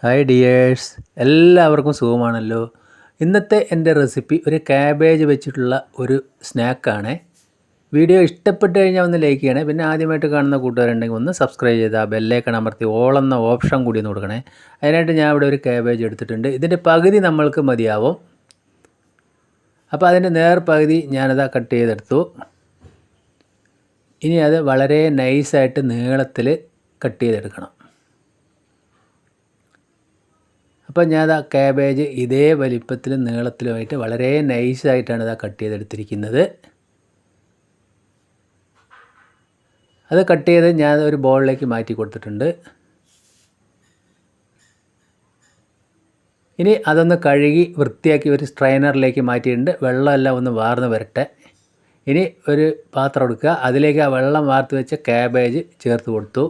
Hi dears, എല്ലാവർക്കും സുഖമാണല്ലോ. ഇന്നത്തെ എൻ്റെ റെസിപ്പി ഒരു ക്യാബേജ് വെച്ചിട്ടുള്ള ഒരു സ്നാക്കാണ്. വീഡിയോ ഇഷ്ടപ്പെട്ട് കഴിഞ്ഞാൽ ഒന്ന് ലൈക്ക് ചെയ്യണേ. പിന്നെ ആദ്യമായിട്ട് കാണുന്ന കൂട്ടുകാരുണ്ടെങ്കിൽ ഒന്ന് സബ്സ്ക്രൈബ് ചെയ്താൽ ബെല്ലൈക്കൺ അമർത്തി ഓൾ എന്ന ഓപ്ഷൻ കൂടി ഒന്ന് കൊടുക്കണേ. അതിനായിട്ട് ഞാൻ ഇവിടെ ഒരു ക്യാബേജ് എടുത്തിട്ടുണ്ട്. ഇതിൻ്റെ പകുതി നമ്മൾക്ക് മതിയാവും. അപ്പോൾ അതിൻ്റെ പകുതി ഞാനത് കട്ട് ചെയ്തെടുത്തു. ഇനി അത് വളരെ നൈസായിട്ട് നീളത്തിൽ കട്ട് ചെയ്തെടുക്കണം. അപ്പോൾ ഞാൻ ക്യാബേജ് ഇതേ വലിപ്പത്തിലും നീളത്തിലുമായിട്ട് വളരെ നൈസായിട്ടാണ് കട്ട് ചെയ്തെടുത്തിരിക്കുന്നത്. അത് കട്ട് ചെയ്ത് ഞാൻ ഒരു ബൗളിലേക്ക് മാറ്റി കൊടുത്തിട്ടുണ്ട്. ഇനി അതൊന്ന് കഴുകി വൃത്തിയാക്കി ഒരു സ്ട്രെയിനറിലേക്ക് മാറ്റിയിട്ടുണ്ട്. വെള്ളമെല്ലാം ഒന്ന് വാർന്ന് വരട്ടെ. ഇനി ഒരു പാത്രം എടുക്കുക, അതിലേക്ക് ആ വെള്ളം വാർത്ത് വെച്ച ക്യാബേജ് ചേർത്ത് കൊടുത്തു.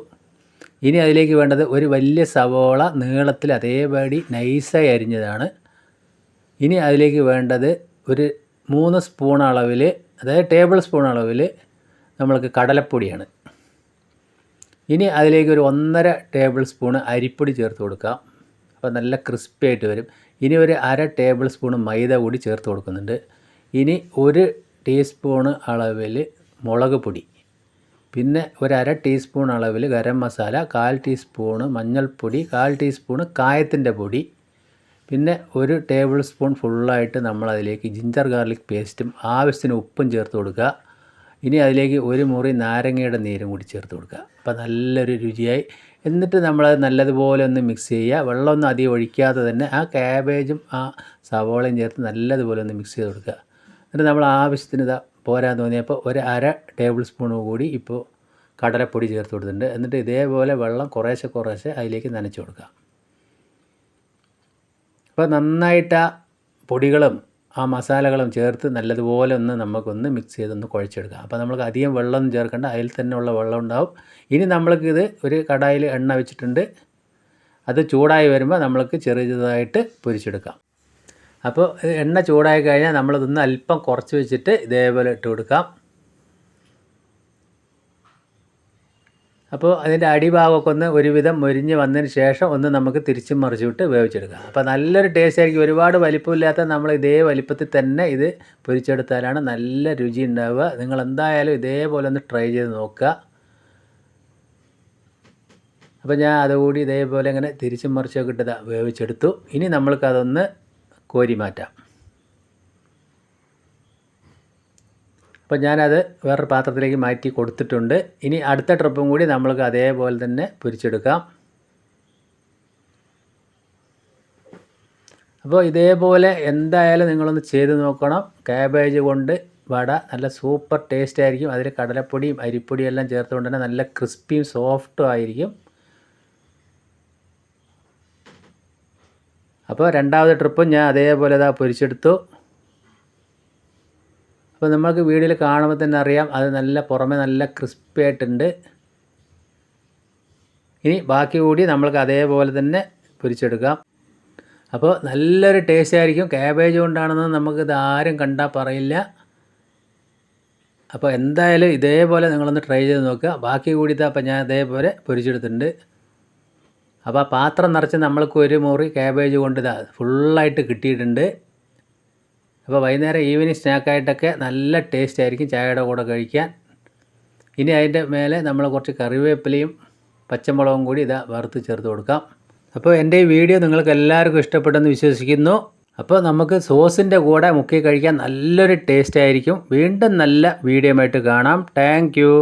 ഇനി അതിലേക്ക് വേണ്ടത് ഒരു വലിയ സവോള നീളത്തിൽ അതേപടി നൈസായി അരിഞ്ഞതാണ്. ഇനി അതിലേക്ക് വേണ്ടത് ഒരു 3 സ്പൂൺ അളവിൽ, അതായത് ടേബിൾ സ്പൂൺ അളവിൽ നമ്മൾക്ക് കടലപ്പൊടിയാണ്. ഇനി അതിലേക്ക് ഒരു 1.5 ടേബിൾ സ്പൂൺ അരിപ്പൊടി ചേർത്ത് കൊടുക്കാം. അപ്പോൾ നല്ല ക്രിസ്പി ആയിട്ട് വരും. ഇനി ഒരു 1/2 ടേബിൾ സ്പൂൺ മൈദ കൂടി ചേർത്ത് കൊടുക്കുന്നുണ്ട്. ഇനി 1 ടീസ്പൂണ് അളവിൽ മുളക് പൊടി, പിന്നെ ഒരു 1/2 ടീസ്പൂൺ അളവിൽ ഗരം മസാല, 1/4 ടീസ്പൂണ് മഞ്ഞൾപ്പൊടി, 1/4 ടീസ്പൂണ് കായത്തിൻ്റെ പൊടി, പിന്നെ 1 ടേബിൾ സ്പൂൺ ഫുള്ളായിട്ട് നമ്മളതിലേക്ക് ജിഞ്ചർ ഗാർലിക് പേസ്റ്റും ആവശ്യത്തിന് ഉപ്പും ചേർത്ത് കൊടുക്കുക. ഇനി അതിലേക്ക് ഒരു മുറി നാരങ്ങയുടെ നീരും കൂടി ചേർത്ത് കൊടുക്കുക. അപ്പോൾ നല്ലൊരു രുചിയായി. എന്നിട്ട് നമ്മളത് നല്ലതുപോലെ ഒന്ന് മിക്സ് ചെയ്യുക. വെള്ളമൊന്നും അധികം ഒഴിക്കാതെ തന്നെ ആ ക്യാബേജും ആ സവോളയും ചേർത്ത് നല്ലതുപോലെ ഒന്ന് മിക്സ് ചെയ്ത് കൊടുക്കുക. എന്നിട്ട് നമ്മൾ ആവശ്യത്തിന് പോരാൻ തോന്നിയപ്പോൾ ഒരു 1/2 ടേബിൾ സ്പൂൺ കൂടി ഇപ്പോൾ കടലപ്പൊടി ചേർത്ത് കൊടുത്തിട്ടുണ്ട്. എന്നിട്ട് ഇതേപോലെ വെള്ളം കുറേശ്ശെ അതിലേക്ക് നനച്ച് കൊടുക്കുക. അപ്പോൾ നന്നായിട്ട് ആ പൊടികളും ആ മസാലകളും ചേർത്ത് നല്ലതുപോലെ ഒന്ന് നമുക്കൊന്ന് മിക്സ് ചെയ്തൊന്ന് കുഴച്ചെടുക്കാം. അപ്പോൾ നമുക്ക് അധികം വെള്ളമൊന്നും ചേർക്കേണ്ട, അതിൽ തന്നെ ഉള്ള വെള്ളം ഉണ്ടാവും. ഇനി നമ്മൾക്കിത് ഒരു കടായിൽ എണ്ണ വെച്ചിട്ടുണ്ട്. അത് ചൂടായി വരുമ്പോൾ നമ്മൾക്ക് ചെറുതായിട്ട് പൊരിച്ചെടുക്കാം. അപ്പോൾ എണ്ണ ചൂടായി കഴിഞ്ഞാൽ നമ്മളിതൊന്ന് അല്പം കുറച്ച് വെച്ചിട്ട് ഇതേപോലെ ഇട്ട് കൊടുക്കാം. അപ്പോൾ അതിൻ്റെ അടിഭാഗമൊക്കെ ഒന്ന് ഒരുവിധം മൊരിഞ്ഞ് വന്നതിന് ശേഷം ഒന്ന് നമുക്ക് തിരിച്ചും മറിച്ചിട്ട് വേവിച്ചെടുക്കാം. അപ്പോൾ നല്ലൊരു ടേസ്റ്റ് ആയിരിക്കും. ഒരുപാട് വലിപ്പമില്ലാത്ത നമ്മൾ ഇതേ വലിപ്പത്തിൽ തന്നെ ഇത് പൊരിച്ചെടുത്താലാണ് നല്ല രുചി ഉണ്ടാവുക. നിങ്ങൾ എന്തായാലും ഇതേപോലെ ഒന്ന് ട്രൈ ചെയ്ത് നോക്കുക. അപ്പോൾ ഞാൻ അതുകൂടി ഇതേപോലെ ഇങ്ങനെ തിരിച്ചും മറിച്ചൊക്കെ ഇട്ട് വേവിച്ചെടുത്തു. ഇനി നമ്മൾക്കതൊന്ന് കോരി മാറ്റാം. അപ്പോൾ ഞാനത് വേറൊരു പാത്രത്തിലേക്ക് മാറ്റി കൊടുത്തിട്ടുണ്ട്. ഇനി അടുത്ത ട്രിപ്പും കൂടി നമ്മൾക്ക് അതേപോലെ തന്നെ പൊരിച്ചെടുക്കാം. അപ്പോൾ ഇതേപോലെ എന്തായാലും നിങ്ങളൊന്ന് ചെയ്ത് നോക്കണം. ക്യാബേജ് കൊണ്ട് വട നല്ല സൂപ്പർ ടേസ്റ്റ് ആയിരിക്കും. അതിൽ കടലപ്പൊടിയും അരിപ്പൊടിയും എല്ലാം ചേർത്തുകൊണ്ട് തന്നെ നല്ല ക്രിസ്പിയും സോഫ്റ്റും ആയിരിക്കും. അപ്പോൾ രണ്ടാമത്തെ ട്രിപ്പും ഞാൻ അതേപോലെ പൊരിച്ചെടുത്തു. അപ്പോൾ നമുക്ക് വീഡിയോയിൽ കാണുമ്പോൾ തന്നെ അറിയാം അത് നല്ല പുറമെ നല്ല ക്രിസ്പി ആയിട്ടുണ്ട്. ഇനി ബാക്കി കൂടി നമ്മൾക്ക് അതേപോലെ തന്നെ പൊരിച്ചെടുക്കാം. അപ്പോൾ നല്ലൊരു ടേസ്റ്റ് ആയിരിക്കും. ക്യാബേജ് കൊണ്ടാണെന്ന് നമുക്കിത് ആരും കണ്ടാൽ പറയില്ല. അപ്പോൾ എന്തായാലും ഇതേപോലെ നിങ്ങളൊന്ന് ട്രൈ ചെയ്ത് നോക്കുക. ബാക്കി കൂടി അപ്പോൾ ഞാൻ അതേപോലെ പൊരിച്ചെടുത്തിട്ടുണ്ട്. അപ്പോൾ ആ പാത്രം നിറച്ച് നമ്മൾക്ക് ഒരു മുറി ക്യാബേജ് കൊണ്ട് ഫുള്ളായിട്ട് കിട്ടിയിട്ടുണ്ട്. അപ്പോൾ വൈകുന്നേരം ഈവനിങ് സ്നാക്കായിട്ടൊക്കെ നല്ല ടേസ്റ്റ് ആയിരിക്കും ചായയുടെ കൂടെ കഴിക്കാൻ. ഇനി അതിൻ്റെ മേലെ നമ്മൾ കുറച്ച് കറിവേപ്പിലയും പച്ചമുളകും കൂടി വറുത്ത് ചേർത്ത് കൊടുക്കാം. അപ്പോൾ എൻ്റെ ഈ വീഡിയോ നിങ്ങൾക്ക് എല്ലാവർക്കും ഇഷ്ടപ്പെട്ടെന്ന് വിശ്വസിക്കുന്നു. അപ്പോൾ നമുക്ക് സോസിൻ്റെ കൂടെ മുക്കി കഴിക്കാൻ നല്ലൊരു ടേസ്റ്റ് ആയിരിക്കും. വീണ്ടും നല്ല വീഡിയോ ആയിട്ട് കാണാം. Thank you.